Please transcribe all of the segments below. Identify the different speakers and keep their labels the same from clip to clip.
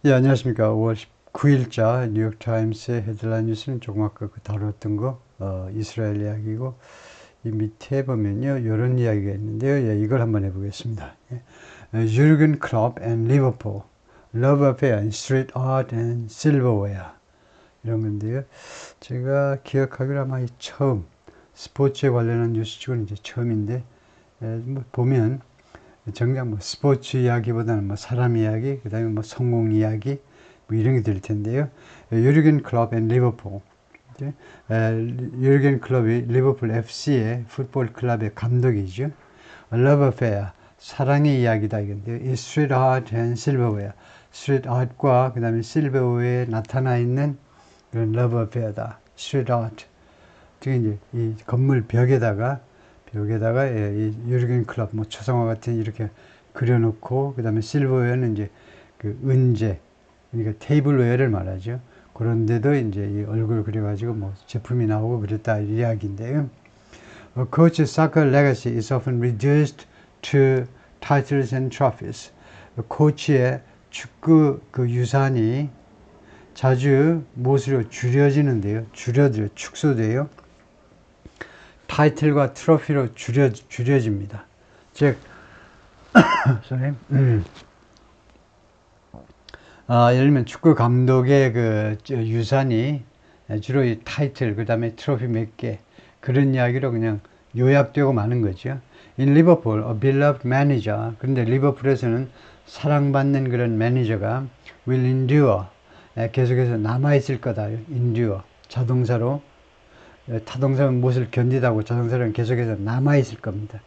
Speaker 1: 예, 안녕하십니까. 5월 19일자 뉴욕타임스의 헤드라인 뉴스는 조금 아까 다뤘던 거, 이스라엘 이야기고, 이 밑에 보면요, 이런 이야기가 있는데요. 예, 이걸 한번 해보겠습니다. 예. Jurgen Klopp and Liverpool, Love Affair in Street Art and Silverware. 이런 건데요. 제가 기억하기로 아마 처음, 스포츠에 관련한 뉴스 중은 이제 처음인데, 뭐 보면, 정작 뭐 스포츠 이야기보다는 뭐 사람 이야기, 그 다음에 뭐 성공 이야기, 뭐 이런 게 될 텐데요. 유르겐 클럽 앤 리버풀. 유르겐 클럽이 리버풀 FC의 풋볼 클럽의 감독이죠. 러브 어페어, 사랑의 이야기다 이건데요. 이 스트리트 아트 앤 실버웨어. 스트리트 아트과 그 다음에 실버웨어에 나타나 있는 그런 러브 어페어다. 스트리트 아트. 즉 이제 이 건물 벽에다가 예, 이 유르겐 클럽 뭐 초상화 같은 이렇게 그려놓고 그 다음에 실버웨어는 이제 그 은재 그러니까 테이블웨어를 말하죠. 그런데도 이제 이 얼굴 그려가지고 뭐 제품이 나오고 그랬다 이 이야기인데요. A coach's soccer legacy is often reduced to titles and trophies. 코치의 축구 그 유산이 자주 무엇으로 줄여지는데요. 축소돼요. 타이틀과 트로피로 줄여집니다. 즉, 예를 들면 축구 감독의 그 유산이 주로 이 타이틀, 그 다음에 트로피 몇 개, 그런 이야기로 그냥 요약되고 마는 거죠. In Liverpool, a beloved manager. 그런데 리버풀에서는 사랑받는 그런 매니저가 will endure. 계속해서 남아있을 거다. endure. 자동사로. 타동사는 무엇을 견디다고 자동사는 계속해서 남아있을 겁니다.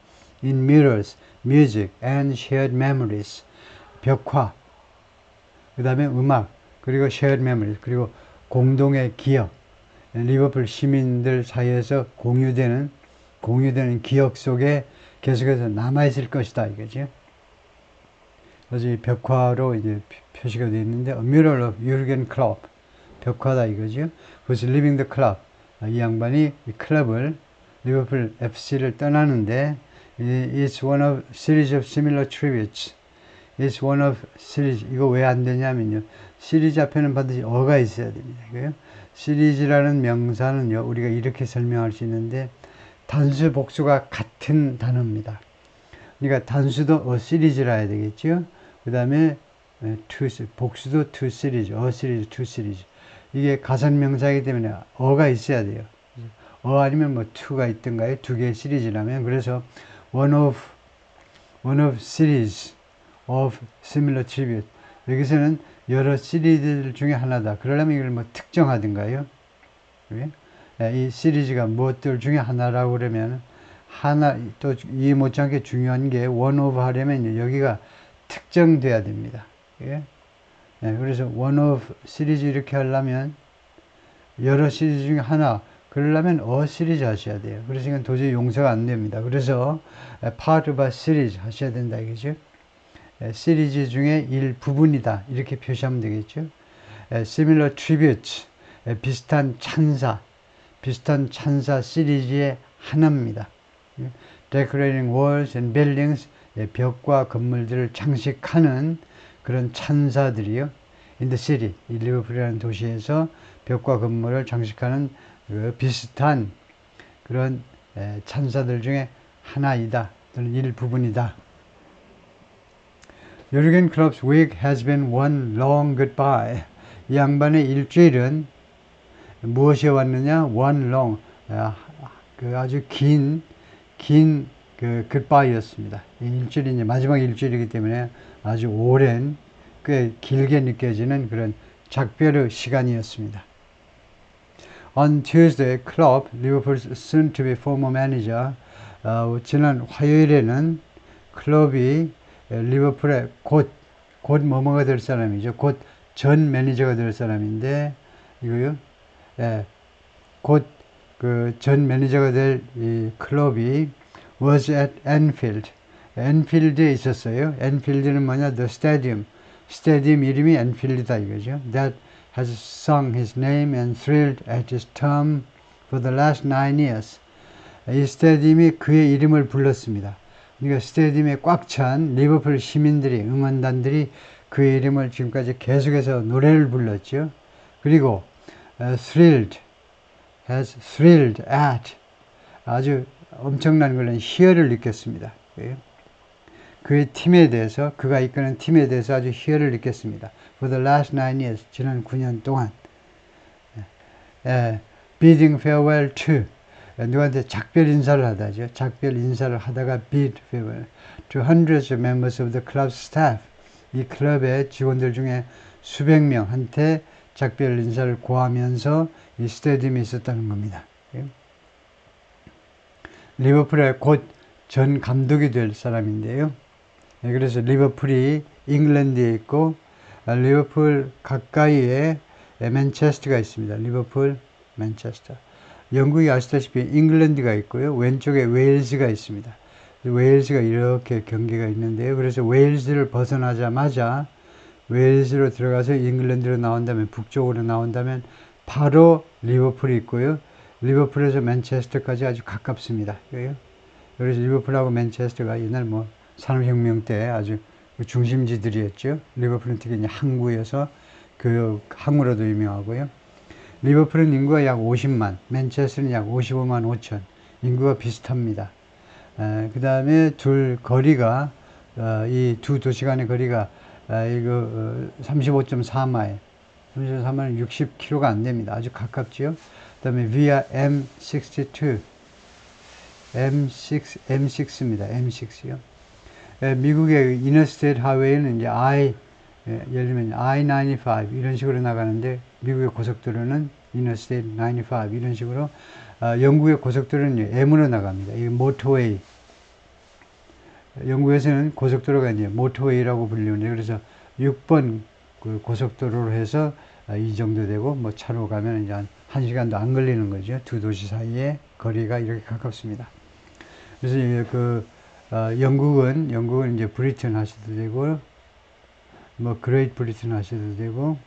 Speaker 1: In mirrors, music, and shared memories. 벽화, 그 다음에 음악, 그리고 shared memories, 그리고 공동의 기억. 리버풀 시민들 사이에서 공유되는 기억 속에 계속해서 남아있을 것이다, 이거죠. 그래서 이 벽화로 이제 표시가 되어 있는데, A mural of Jurgen Klopp. 벽화다, 이거죠. 그래서 Leaving the Club. 이 양반이 이 클럽을 리버풀 FC를 떠나는데 It's one of series of similar tributes. It's one of series. 이거 왜 안 되냐면요. 시리즈 앞에는 반드시 어가 있어야 됩니다. 이거요. 시리즈라는 명사는요. 우리가 이렇게 설명할 수 있는데 단수 복수가 같은 단어입니다. 그러니까 단수도 시리즈라 해야 되겠죠. 그 다음에 복수도 시리즈, 시리즈, 시리즈. 이게 가산명사이기 때문에 어가 있어야 돼요. 아니면 뭐 to가 있던가요? 두 개의 시리즈라면. 그래서 one of series of similar tribute. 여기서는 여러 시리즈들 중에 하나다. 그러려면 이걸 뭐 특정하든가요? 이 시리즈가 무엇들 중에 하나라고 그러면 하나 또 이해 못지않게 중요한 게 one of 하려면 여기가 특정돼야 됩니다. 그래서 one of 시리즈 이렇게 하려면 여러 시리즈 중에 하나 그러려면 시리즈 하셔야 돼요. 그래서 이건 도저히 용서가 안 됩니다. 그래서 part of a series 하셔야 된다 이거죠. 시리즈 중에 일부분이다 이렇게 표시하면 되겠죠. similar tributes 비슷한 찬사 시리즈의 하나입니다. decorating walls and buildings 벽과 건물들을 장식하는 그런 찬사들이요. in the city, 이 리버풀이라는 도시에서 벽과 건물을 장식하는 그 비슷한 그런 찬사들 중에 하나이다. 또는 일부분이다. Jurgen Klopp's week has been one long goodbye. 이 양반의 일주일은 무엇이 왔느냐? One long, 그 아주 긴 그 goodbye였습니다. 이 일주일이 이제 마지막 일주일이기 때문에 아주 오랜, 꽤 길게 느껴지는 그런 작별의 시간이었습니다. On Tuesday, Klopp, Liverpool's soon-to-be former manager, 지난 화요일에는 클럽이 리버풀의 곧 뭐뭐가 될 사람이죠. 곧 전 매니저가 될 사람인데 이거요. 곧 그 전 매니저가 될 이 클럽이 was at Anfield. 엔필드에 있었어요. 엔필드는 뭐냐? The stadium. 스타디움 이름이 엔필드다 이거죠. That has sung his name and thrilled at his term for the last 9 years. 이 스타디움이 그의 이름을 불렀습니다. 그러니까 스타디움에 꽉 찬 리버풀 시민들이 응원단들이 그의 이름을 지금까지 계속해서 노래를 불렀죠. 그리고 thrilled, has thrilled at, 아주 엄청난 그런 희열을 느꼈습니다. 그의 팀에 대해서, 그가 이끄는 팀에 대해서 아주 희열을 느꼈습니다. For the last 9 years, 지난 9년 동안. bidding farewell to, 누구한테 작별 인사를 하다죠. 작별 인사를 하다가 bid farewell to hundreds of members of the club staff. 이 클럽의 직원들 중에 수백 명한테 작별 인사를 고하면서 이 스테디움에 있었다는 겁니다. 리버풀의 곧 전 감독이 될 사람인데요. 그래서 리버풀이 잉글랜드에 있고 리버풀 가까이에 맨체스터가 있습니다. 리버풀, 맨체스터. 영국이 아시다시피 잉글랜드가 있고요. 왼쪽에 웨일즈가 있습니다. 웨일즈가 이렇게 경계가 있는데요. 그래서 웨일즈를 벗어나자마자 웨일즈로 들어가서 잉글랜드로 나온다면, 북쪽으로 나온다면 바로 리버풀이 있고요. 리버풀에서 맨체스터까지 아주 가깝습니다. 그래서 리버풀하고 맨체스터가 옛날 뭐 산업혁명 때 아주 중심지들이었죠. 리버풀은 특히 이제 항구여서 그 항구로도 유명하고요. 리버풀은 인구가 약 50만, 맨체스터는 약 55만 5천. 인구가 비슷합니다. 그 다음에 둘 거리가, 이 두 도시 간의 거리가, 35.4마일, 35마일은 60km가 안 됩니다. 아주 가깝죠. 그 다음에 via M62, M6입니다. M6요. 미국의 이너스테이트 하웨이는 이제 예를 들면 I-95 이런 식으로 나가는데, 미국의 고속도로는 이너스테이트 95 이런 식으로, 영국의 고속도로는 M으로 나갑니다. 이 모터웨이. 영국에서는 고속도로가 이제 모터웨이라고 불리는데, 그래서 6번 그 고속도로로 해서 이 정도 되고, 뭐 차로 가면 이제 한 1시간도 안 걸리는 거죠. 두 도시 사이의 거리가 이렇게 가깝습니다. 그래서 영국은 이제 브리튼 하셔도 되고, 뭐 그레이트 브리튼 하셔도 되고,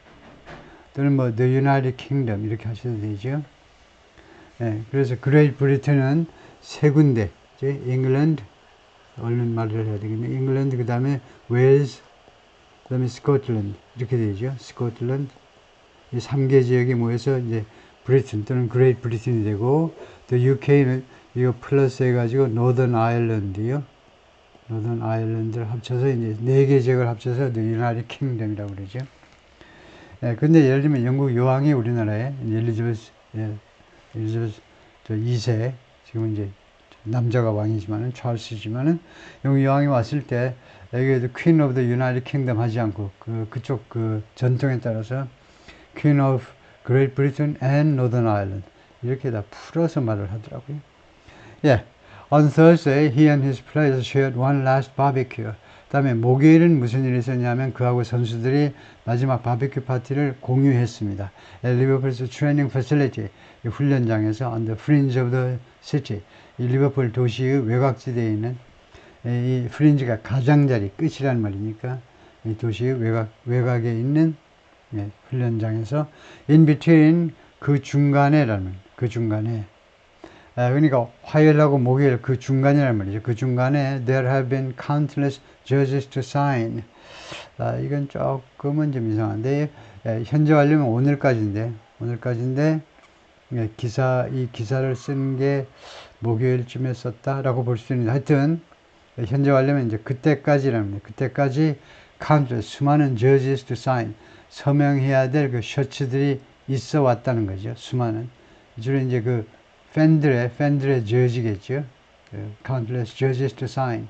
Speaker 1: 또는 뭐 the United Kingdom 이렇게 하셔도 되죠. 그래서 그레이트 브리튼은 세 군데, 잉글랜드, 얼른 말을 해야 되겠네. 잉글랜드, 그 다음에 웨일즈, 그 다음에 스코틀랜드 이렇게 되죠. 스코틀랜드, 이 3개 지역이 모여서 이제 브리튼 또는 그레이트 브리튼이 되고, 또 UK는 이거 플러스 해가지고 노던 아일랜드요. 노던 아일랜드를 합쳐서 이제 4개 지역을 합쳐서 the United Kingdom이라고 그러죠. 근데 예를 들면 영국 여왕이 우리나라에 엘리자베스 2세, 지금 이제 남자가 왕이지만은 찰스지만은 영국 여왕이 왔을 때 여기에도 Queen of the United Kingdom 하지 않고 그쪽 그 전통에 따라서 Queen of Great Britain and Northern Ireland 이렇게 다 풀어서 말을 하더라고요. On Thursday, he and his players shared one last barbecue. 다음에 목요일은 무슨 일이 있었냐면 그하고 선수들이 마지막 바비큐 파티를 공유했습니다. 리버풀's training facility, 이 훈련장에서 on the fringe of the city, 이 리버풀 도시의 외곽지대에 있는, 이 프린지가 가장자리, 끝이라는 말이니까 이 도시의 외곽에 있는 훈련장에서 in between, 그 중간에라는, 그 중간에, 그러니까 화요일하고 목요일 그 중간이라는 말이죠. 그 중간에 there have been countless jerseys to sign. 이건 조금은 좀 이상한데, 현재 완료면 오늘까지인데 이 기사를 쓴 게 목요일쯤에 썼다라고 볼 수 있는데, 하여튼 현재 완료면 이제 그때까지라는 거예요. 그때까지 countless, 수많은 jerseys to sign, 서명해야 될 그 셔츠들이 있어 왔다는 거죠. 수많은. 주로 이제 그 팬들의 저지겠죠. Countless jerseys to sign.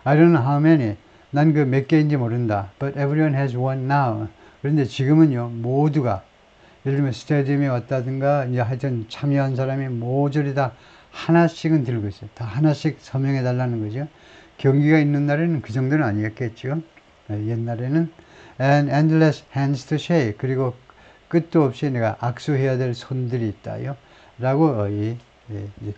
Speaker 1: I don't know how many. 난 그 몇 개인지 모른다. But everyone has one now. 그런데 지금은요, 모두가, 예를 들면 스타디움에 왔다든가, 이제 하여튼 참여한 사람이 모조리 다 하나씩은 들고 있어요. 다 하나씩 서명해 달라는 거죠. 경기가 있는 날에는 그 정도는 아니었겠죠. 옛날에는. And endless hands to shake. 그리고 끝도 없이 내가 악수해야 될 손들이 있다요. 라고 이제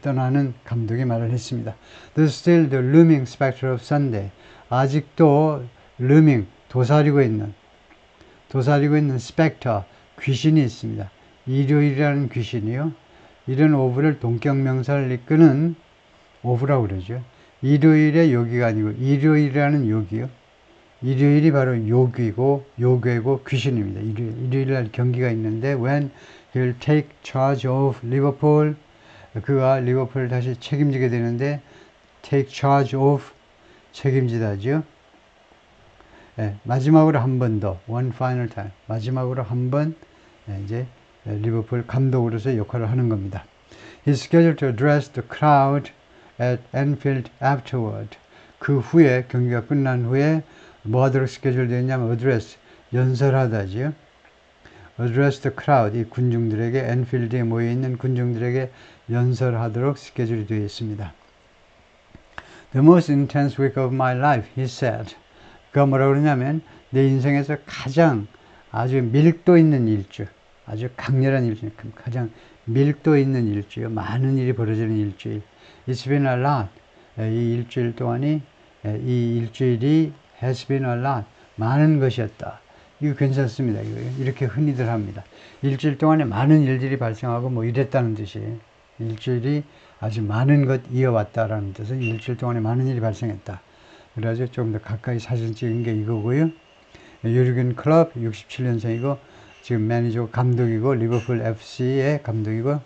Speaker 1: 떠나는 감독이 말을 했습니다. There's still the looming specter of Sunday. 아직도 looming, 도사리고 있는 specter, 귀신이 있습니다. 일요일이라는 귀신이요. 이런 오브를 동격명사를 이끄는 오브라고 그러죠. 일요일의 요기가 아니고 일요일이라는 요기요. 일요일이 바로 요괴고 귀신입니다. 일요일 날 경기가 있는데 when he'll take charge of Liverpool, 그가 리버풀을 다시 책임지게 되는데 take charge of 책임지다죠. 예, 마지막으로 한 번 더 one final time 마지막으로 한 번 이제 리버풀 감독으로서 역할을 하는 겁니다. He's scheduled to address the crowd at Anfield afterward. 그 후에 경기가 끝난 후에 뭐 하도록 스케줄 되어 있냐면 address 연설하다지요. address the crowd 이 군중들에게 엔필드에 모여 있는 군중들에게 연설하도록 스케줄이 되어 있습니다. The most intense week of my life, he said. 그가 뭐라고 그러냐면 내 인생에서 가장 아주 밀도 있는 일주, 아주 강렬한 일주, 가장 밀도 있는 일주요. 많은 일이 벌어지는 일주일. It's been a lot. 이 일주일 동안이 이 일주일이 has been a lot. 많은 것이었다. 이거 괜찮습니다. 이렇게 흔히들 합니다. 일주일 동안에 많은 일들이 발생하고 뭐 이랬다는 뜻이에요. 일주일이 아주 많은 것 이어왔다라는 뜻은 일주일 동안에 많은 일이 발생했다. 그래가지고 좀 더 가까이 사진 찍은 게 이거고요. 유르겐 클럽 67년생이고 지금 매니저 감독이고 리버풀 FC의 감독이고.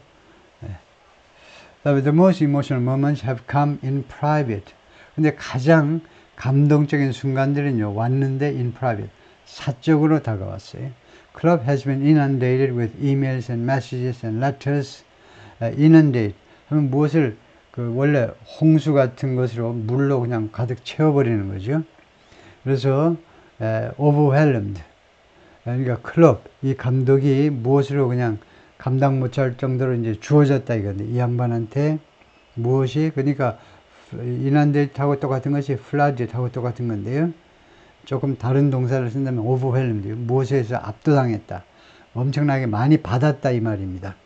Speaker 1: The most emotional moments have come in private. 근데 가장 감동적인 순간들은요 왔는데 in private 사적으로 다가왔어요. Club has been inundated with emails and messages and letters. inundate 하면 무엇을 원래 홍수 같은 것으로 물로 그냥 가득 채워버리는 거죠. 그래서 overwhelmed 그러니까 클럽 이 감독이 무엇으로 그냥 감당 못할 정도로 이제 주어졌다 이건데 이 양반한테 무엇이 그러니까 inundate하고 똑같은 것이 flood하고 똑같은 건데요. 조금 다른 동사를 쓴다면 overwhelmed 무엇에서 압도당했다. 엄청나게 많이 받았다 이 말입니다.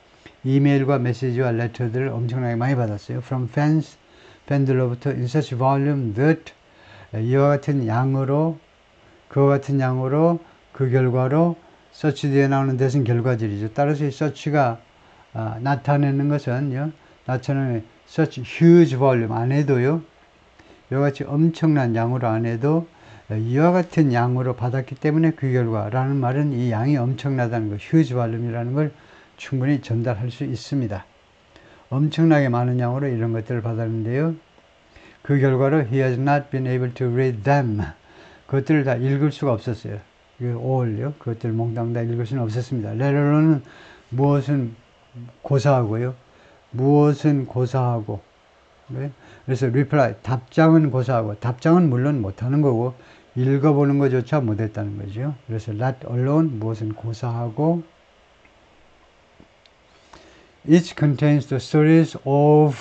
Speaker 1: 이메일과 메시지와 레터들을 엄청나게 많이 받았어요. From fans, 팬들로부터 in such volume that 이와 같은 양으로 그와 같은 양으로 그 결과로 서치 뒤에 나오는 대신 결과들이죠. 따라서 이 서치가 나타내는 것은요. 나타내는 such huge volume 안 해도요. 이와 같이 엄청난 양으로 안 해도 이와 같은 양으로 받았기 때문에 그 결과라는 말은 이 양이 엄청나다는 거, huge volume이라는 걸 충분히 전달할 수 있습니다. 엄청나게 많은 양으로 이런 것들을 받았는데요. 그 결과로 he has not been able to read them. 그것들을 다 읽을 수가 없었어요. all요. 그것들을 몽땅 다 읽을 수는 없었습니다. letter로는 무엇은 고사하고요. 무엇은 고사하고. 그래서 reply, 답장은 고사하고, 답장은 물론 못하는 거고, 읽어보는 것조차 못했다는 거죠. 그래서 let alone, 무엇은 고사하고, each contains the stories of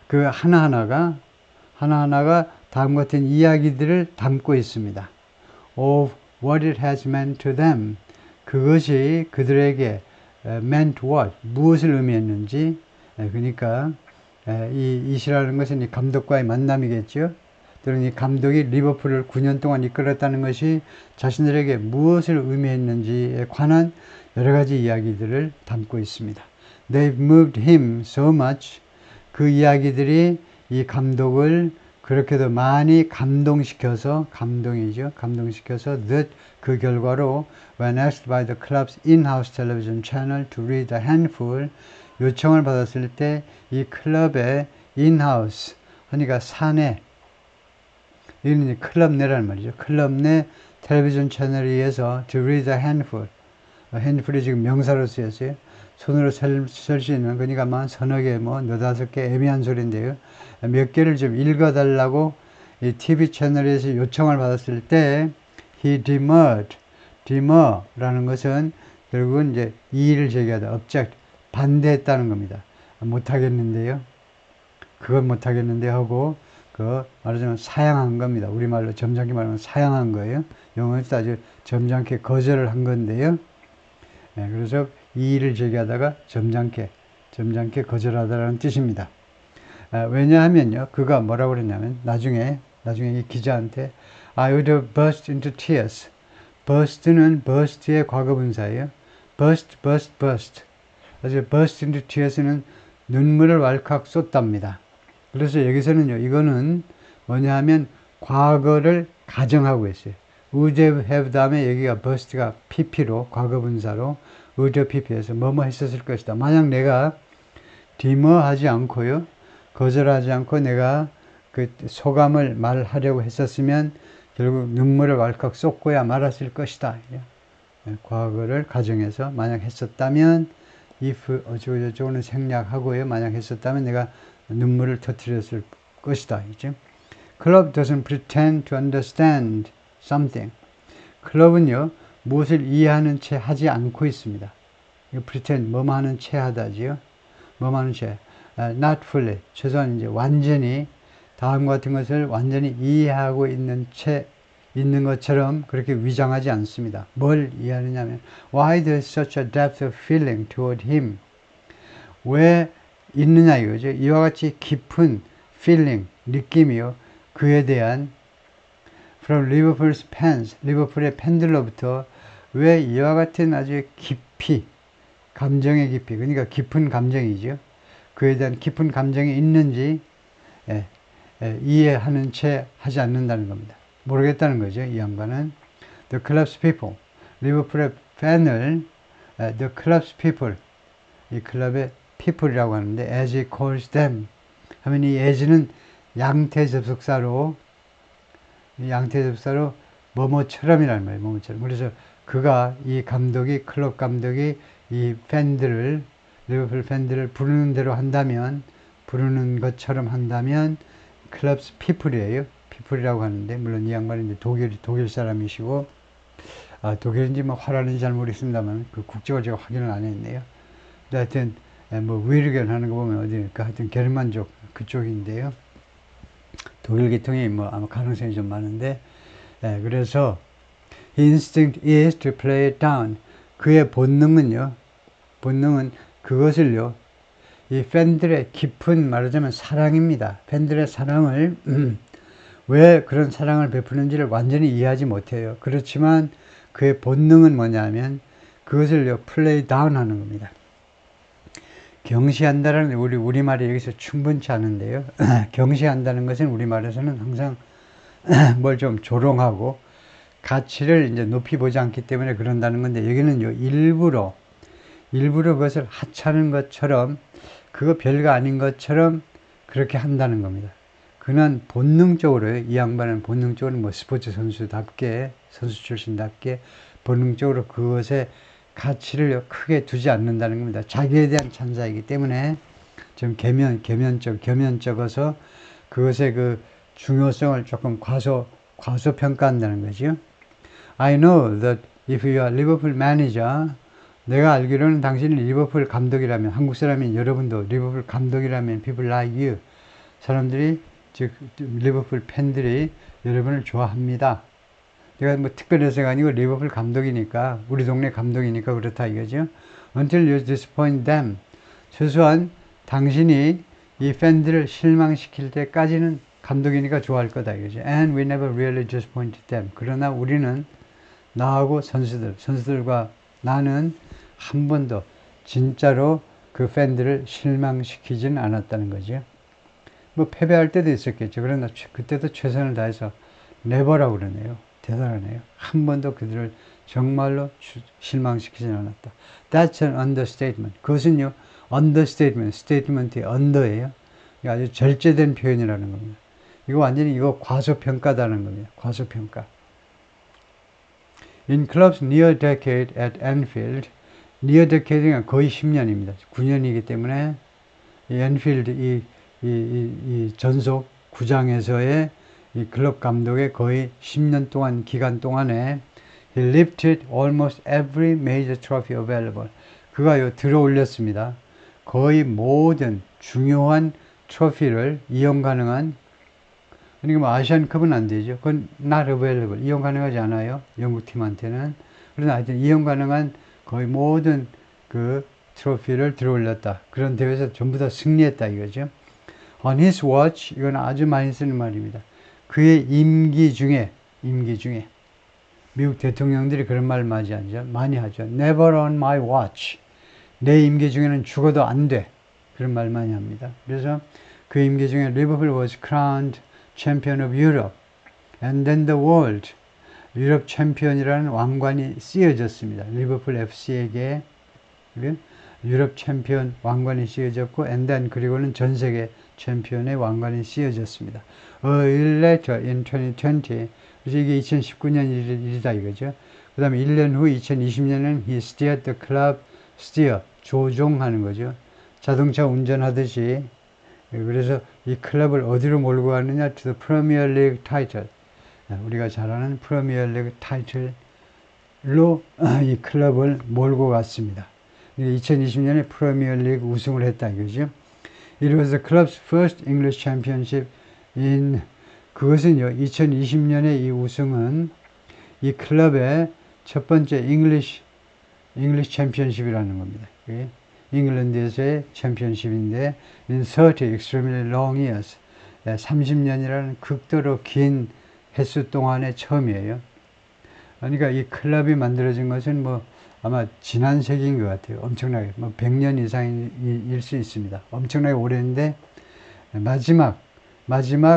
Speaker 1: 그 하나하나가 다음과 같은 이야기들을 담고 있습니다. of what it has meant to them. 그것이 그들에게 meant what, 무엇을 의미했는지. 그러니까 이 이시라는 것은 이 감독과의 만남이겠죠. 또는 이 감독이 리버풀을 9년 동안 이끌었다는 것이 자신들에게 무엇을 의미했는지에 관한 여러 가지 이야기들을 담고 있습니다. They've moved him so much. 그 이야기들이 이 감독을 그렇게도 많이 감동시켜서, 감동이죠. 감동시켜서 that 그 결과로 when asked by the club's in-house television channel to read a handful 요청을 받았을 때 이 클럽의 in-house 그러니까 사내 이는 클럽 내라는 말이죠. 클럽 내 텔레비전 채널에 의해서 to read a handful handful이 지금 명사로 쓰였어요. 손으로 쓸 수 있는 그러니까 만 서너 개 뭐 너다섯 개 애매한 소리인데요. 몇 개를 좀 읽어달라고 이 TV 채널에서 요청을 받았을 때 he demur라는 것은 결국은 이제 이의를 제기하다 object 반대했다는 겁니다. 못하겠는데요. 그건 못하겠는데 하고 그 말하자면 사양한 겁니다. 우리말로 점잖게 말하면 사양한 거예요. 영어에서 아주 점잖게 거절을 한 건데요. 네, 그래서 이의를 제기하다가 점잖게 거절하다라는 뜻입니다. 왜냐하면요, 그가 뭐라고 그랬냐면 나중에 이 기자한테 I would have burst into tears. burst는 burst의 과거분사예요. burst. 그래서 burst into tears는 눈물을 왈칵 쏟답니다. 그래서 여기서는요, 이거는 뭐냐 하면 과거를 가정하고 있어요. would have 다음에 여기가 burst가 pp로 과거분사로 would pp에서 뭐뭐 했었을 것이다. 만약 내가 디머하지 않고요. 거절하지 않고 내가 그 소감을 말하려고 했었으면 결국 눈물을 왈칵 쏟고야 말았을 것이다. 과거를 가정해서 만약 했었다면 if 어쩌고저쩌고는 생략하고요. 만약 했었다면 내가 눈물을 터뜨렸을 것이다. 이제 Club doesn't pretend to understand something. 클럽은요 무엇을 이해하는 채 하지 않고 있습니다. pretend 뭐뭐 하는 채 하다지요. 뭐뭐 하는 채 not fully 최소한 이제 완전히 다음과 같은 것을 완전히 이해하고 있는 채 있는 것처럼 그렇게 위장하지 않습니다. 뭘 이해하느냐면 why there's such a depth of feeling toward him. 왜 있느냐 이거죠. 이와 같이 깊은 feeling, 느낌이요. 그에 대한 from Liverpool's fans, 리버풀의 팬들로부터 왜 이와 같은 아주 깊이 감정의 깊이, 그러니까 깊은 감정이죠. 그에 대한 깊은 감정이 있는지 이해하는 채 하지 않는다는 겁니다. 모르겠다는 거죠. 이 양반은 The club's people, 리버풀의 팬을 The club's people, 이 클럽의 people이라고 하는데 as he calls them 하면 이 as는 양태 접속사로 뭐뭐처럼이라는 말이에요. 뭐뭐처럼. 그래서 그가 이 감독이 클럽 감독이 이 팬들을 리버풀 팬들을 부르는 대로 한다면 부르는 것처럼 한다면 클럽스 피플이에요. 피플이라고 하는데 물론 이 양반은 이제 독일 사람이시고 독일인지 뭐 화라는지 잘 모르겠습니다만 그 국적을 제가 확인을 안 했네요. 근데 하여튼 뭐 위르겐 하는 거 보면 어디니까 하여튼 게르만족 그쪽인데요. 독일 계통이 뭐 아마 가능성이 좀 많은데 그래서 his instinct is to play it down. 그의 본능은 그것을요 이 팬들의 깊은 말하자면 사랑입니다. 팬들의 사랑을 왜 그런 사랑을 베푸는지를 완전히 이해하지 못해요. 그렇지만 그의 본능은 뭐냐면 그것을요 플레이 다운 하는 겁니다. 경시한다는 우리말이 여기서 충분치 않은데요. 경시한다는 것은 우리말에서는 항상 뭘 좀 조롱하고 가치를 이제 높이 보지 않기 때문에 그런다는 건데 여기는요 일부러 그것을 하찮은 것처럼 그거 별거 아닌 것처럼 그렇게 한다는 겁니다. 그는 본능적으로 이 양반은 본능적으로 뭐 스포츠 선수답게 선수 출신답게 본능적으로 그것에 가치를 크게 두지 않는다는 겁니다. 자기에 대한 찬사이기 때문에 좀 겸연쩍어서 그것의 그 중요성을 조금 과소평가한다는 거죠. I know that if you are Liverpool manager, 내가 알기로는 당신이 리버풀 감독이라면 한국 사람인 여러분도 리버풀 감독이라면 people like you 사람들이 즉 리버풀 팬들이 여러분을 좋아합니다. 내가 뭐 특별해서가 아니고 리버풀 감독이니까 우리 동네 감독이니까 그렇다 이거죠. Until you disappoint them. 최소한 당신이 이 팬들을 실망시킬 때까지는 감독이니까 좋아할 거다 이거죠. And we never really disappointed them. 그러나 우리는 나하고 선수들과 나는 한 번도 진짜로 그 팬들을 실망시키진 않았다는 거죠. 뭐 패배할 때도 있었겠죠. 그러나 그때도 최선을 다해서 never라고 그러네요. 대단하네요. 한 번도 그들을 정말로 실망시키진 않았다. That's an understatement. 그것은요, understatement, statement이 under예요. 아주 절제된 표현이라는 겁니다. 이거 완전히 과소평가다는 겁니다. 과소평가. In club's near decade at Anfield, near decade가 거의 10년입니다. 9년이기 때문에 이 Anfield 이 전속 구장에서의 이 클럽 감독의 거의 10년 동안 기간 동안에 he lifted almost every major trophy available. 그가 들어 올렸습니다. 거의 모든 중요한 트로피를 이용 가능한 그러니까 뭐 아시안컵은 안 되죠. 그건 not available. 이용 가능하지 않아요. 영국 팀한테는. 그러나 하여튼 이용 가능한 거의 모든 그 트로피를 들어 올렸다. 그런 대회에서 전부 다 승리했다 이거죠. On his watch, 이건 아주 많이 쓰는 말입니다. 그의 임기 중에 미국 대통령들이 그런 말 많이 하죠. Never on my watch. 내 임기 중에는 죽어도 안 돼. 그런 말 많이 합니다. 그래서 그 임기 중에 리버풀 was crowned champion of Europe. And then the world. 유럽 챔피언이라는 왕관이 씌워졌습니다. 리버풀 FC에게 유럽 챔피언 왕관이 씌워졌고, and then 그리고는 전 세계 챔피언의 왕관이 씌워졌습니다. A year later in 2020, 그래서 이게 2019년 일이다 이거죠. 그 다음에 1년 후 2020년에는 he steered the club, steer, 조종하는 거죠. 자동차 운전하듯이. 그래서 이 클럽을 어디로 몰고 가느냐, to the Premier League title. 우리가 잘 아는 프리미어 리그 타이틀로 이 클럽을 몰고 갔습니다. 2020년에 프리미어 리그 우승을 했다 이거죠. It was the club's first English championship in 그것은요 2020년에 이 우승은 이 클럽의 첫 번째 English 챔피언십이라는 겁니다. 잉글랜드에서의 챔피언십인데 in 30 extremely long years 30년이라는 극도로 긴 횟수 동안의 처음이에요. 그러니까 이 클럽이 만들어진 것은 뭐 아마 지난 세기인 것 같아요. 엄청나게 뭐 100년 이상일 수 있습니다. 엄청나게 오래인데 마지막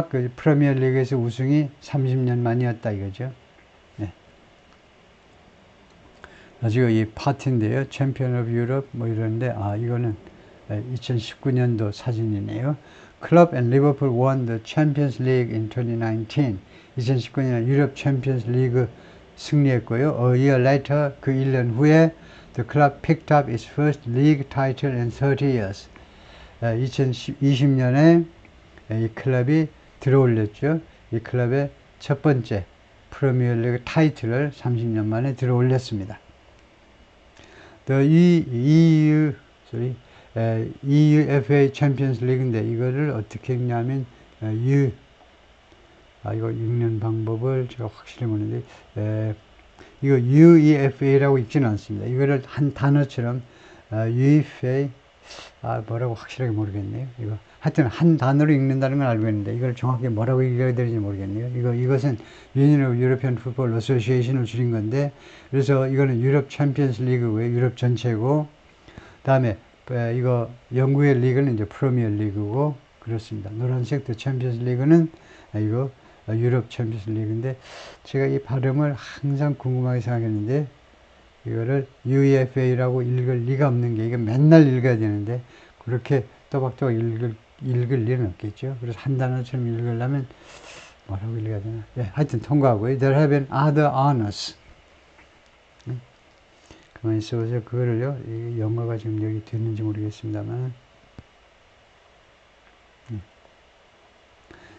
Speaker 1: 그 프리미어 리그에서 우승이 30년 만이었다 이거죠. 네. 지금 이 파티인데요. 챔피언 오브 유럽 뭐 이런데 이거는 2019년도 사진이네요. Club and Liverpool won the Champions League in 2019. 2019년 유럽 챔피언스 리그 승리했고요. A year later, 그 1년 후에 the club picked up its first league title in 30 years. 2020년에 이 클럽이 들어올렸죠. 이 클럽의 첫 번째 프리미어 리그 타이틀을 30년 만에 들어올렸습니다. The EUFA 챔피언스 리그인데 이거를 어떻게 읽냐면 이거 읽는 방법을 제가 확실히 모르는데 이거 UEFA라고 읽지는 않습니다. 이거를 한 단어처럼 UEFA 뭐라고 확실하게 모르겠네요. 이거 하여튼 한 단어로 읽는다는 건 알고 있는데 이걸 정확히 뭐라고 읽어야 되는지 모르겠네요. 이것은 Union of European Football Association을 줄인 건데 그래서 이거는 유럽 챔피언스 리그고요. 유럽 전체고 다음에 이거 영국의 리그는 이제 프리미어 리그고 그렇습니다. 노란색 더 챔피언스 리그는 이거 유럽 챔피언스 리그인데 제가 이 발음을 항상 궁금하게 생각했는데 이거를 UEFA라고 읽을 리가 없는 게 이게 맨날 읽어야 되는데 그렇게 또박또박 읽을 리는 없겠죠. 그래서 한 단어처럼 읽으려면 뭐라고 읽어야 되나? 하여튼 통과하고요. There have been other honors. 가만히 있어보세요. 그거를요. 이 영어가 지금 여기 됐는지 모르겠습니다만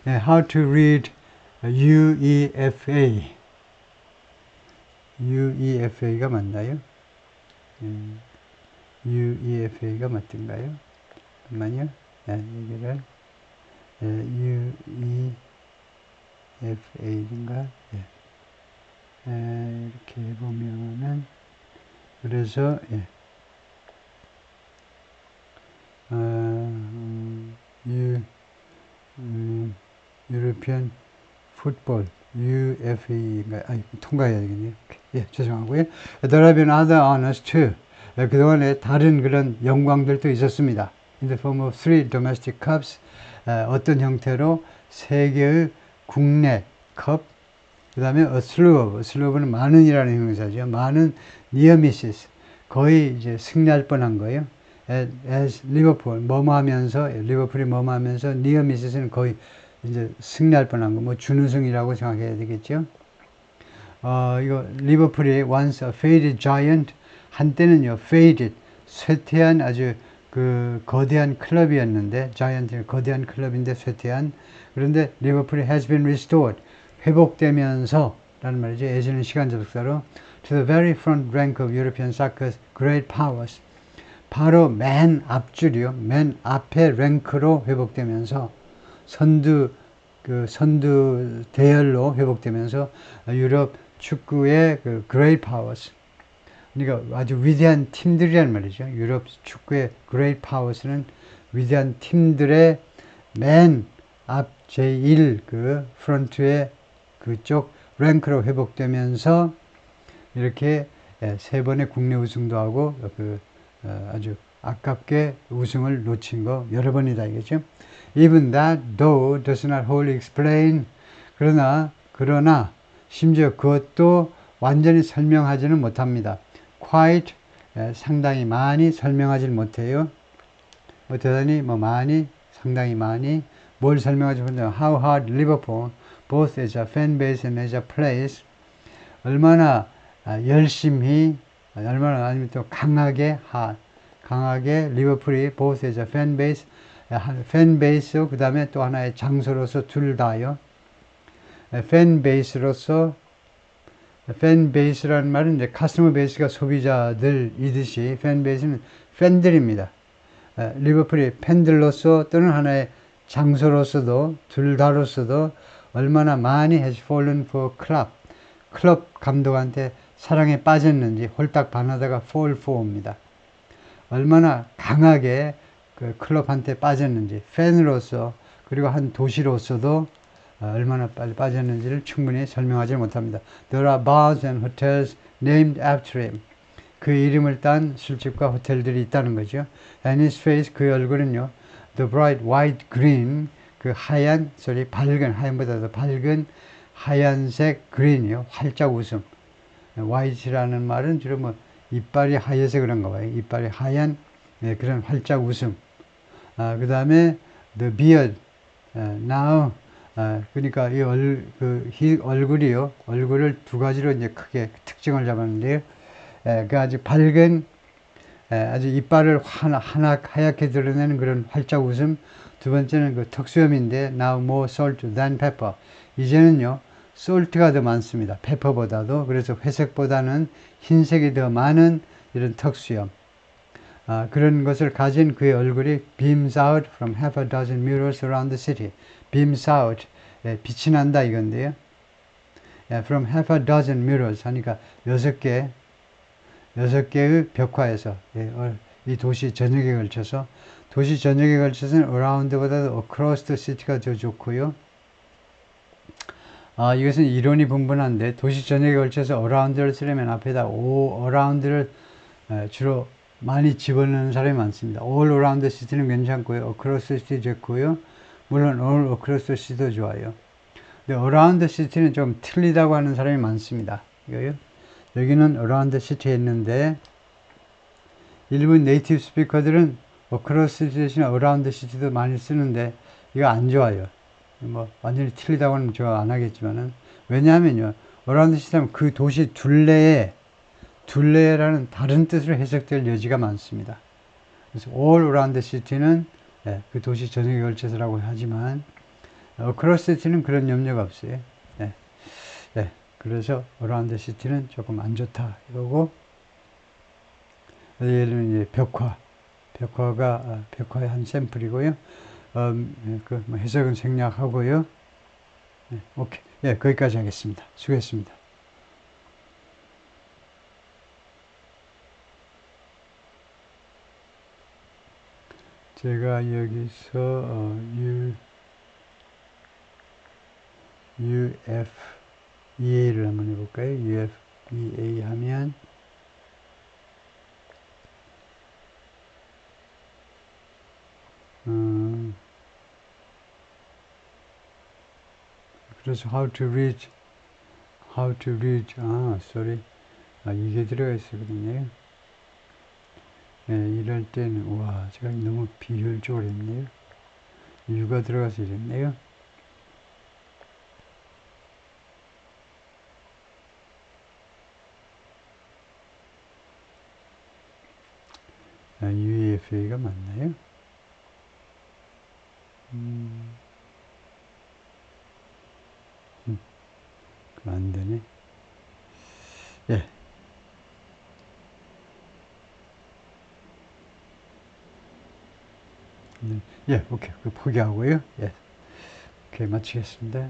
Speaker 1: How to read UEFA. UEFA가 맞나요? UEFA가 맞던가요? 잠깐만요. 여기를 UEFA인가? 이렇게 보면은 그래서 유로피안 풋볼 UFA인가? 통과해야 되겠네요. 죄송하고요. There have been other honors too. 그동안에 다른 그런 영광들도 있었습니다. In the form of 3 domestic cups. 어떤 형태로 3개의 국내 컵. 그 다음에 a slew of는 많은이라는 형용사죠. 많은 near misses. 거의 이제 승리할 뻔한 거예요. As Liverpool, 리버풀이 뭐뭐하면서 near misses는 거의 이제 승리할 뻔한 거, 뭐 준우승이라고 생각해야 되겠죠. 이거 리버풀이 once a faded giant, 한때는요 faded, 쇠퇴한 아주 그 거대한 클럽이었는데, 자이언트는 거대한 클럽인데 쇠퇴한. 그런데 리버풀이 has been restored, 회복되면서 라는 말이죠. 예전에 시간 접속사로 to the very front rank of European soccer's great powers. 바로 맨 앞줄이요. 맨 앞에 랭크로 회복되면서 선두 대열로 회복되면서 유럽 축구의 그 great powers. 그러니까 아주 위대한 팀들이란 말이죠. 유럽 축구의 great powers는 위대한 팀들의 맨 앞 제1 그 프런트의 그쪽 랭크로 회복되면서 이렇게 3번의 국내 우승도 하고 아주 아깝게 우승을 놓친 거 여러 번이다 이겠죠. Even that though does not wholly explain. 그러나 그러나 심지어 그것도 완전히 설명하지는 못합니다. quite 상당히 많이 설명하지 못해요. 대단히 많이 상당히 많이 뭘 설명하지 못해요. How hard Liverpool both as a fan base and as a place 얼마나 열심히 얼마나 아니면 또 강하게 강하게 리버풀이 both as a fan base 팬 베이스 그 다음에 또 하나의 장소로서 둘 다요. 팬 베이스로서 팬 베이스라는 말은 이제 카스터머 베이스가 소비자들이듯이 팬 베이스는 팬들입니다. 리버풀이 팬들로서 또는 하나의 장소로서도 둘 다로서도 얼마나 많이 has fallen for 클럽 감독한테 사랑에 빠졌는지 홀딱 반하다가 fall for입니다. 얼마나 강하게 그 클럽한테 빠졌는지 팬으로서 그리고 한 도시로서도 얼마나 빨리 빠졌는지를 충분히 설명하지 못합니다. There are bars and hotels named after him. 그 이름을 딴 술집과 호텔들이 있다는 거죠. And his face, 그의 얼굴은요. The bright white green, 그 하얀, 밝은, 하얀보다 더 밝은 하얀색 green이요. 활짝 웃음. white라는 말은 주로 이빨이 하얘서 그런가 봐요. 이빨이 하얀 그런 활짝 웃음. 그 다음에 the beard, now, 그러니까 이 얼굴이요. 얼굴을 두 가지로 이제 크게 특징을 잡았는데요. 그 아주 밝은, 아주 이빨을 하얗게 드러내는 그런 활짝 웃음. 두 번째는 그 턱수염인데, now more salt than pepper. 이제는요, salt가 더 많습니다. 페퍼보다도. 그래서 회색보다는 흰색이 더 많은 이런 턱수염. 그런 것을 가진 그의 얼굴이 beams out from half a dozen mirrors around the city. beams out, 빛이 난다 이건데요. from half a dozen mirrors 하니까 6개의 벽화에서 이 도시 전역에 걸쳐서 도시 전역에 걸쳐서는 around보다도 across the city가 더 좋고요. 이것은 이론이 분분한데 도시 전역에 걸쳐서 around를 쓰려면 앞에다 around를 주로 많이 집어넣는 사람이 많습니다. all around the city는 괜찮고요. across the city 좋고요. 물론 all across the city도 좋아요. 근데 around the city는 좀 틀리다고 하는 사람이 많습니다. 이거요. 여기는 around the city 했는데 일본 네이티브 스피커들은 across the city 대신 around the city도 많이 쓰는데 이거 안 좋아요. 완전히 틀리다고는 제가 안 하겠지만은 왜냐하면요. around the city 하면 그 도시 둘레라는 다른 뜻으로 해석될 여지가 많습니다. 그래서 all around the city는 그 도시 전역에 걸쳐서라고 하지만 across the city는 그런 염려가 없어요. 그래서 around the city는 조금 안 좋다 이거고 예를 들면 이제 벽화의 한 샘플이고요. 그 해석은 생략하고요. 오케이. 거기까지 하겠습니다. 수고했습니다. 제가 여기서 UFEA를 한번 해볼까요? UFEA 하면 그래서 how to reach 이게 들어가 있었거든요. 이럴 때는 제가 너무 비효율적으로 했네요. U가 들어가서 이랬네요. UEFA가 맞나요? 그럼 안 되네. 오케이. 포기하고요. 오케이, 마치겠습니다.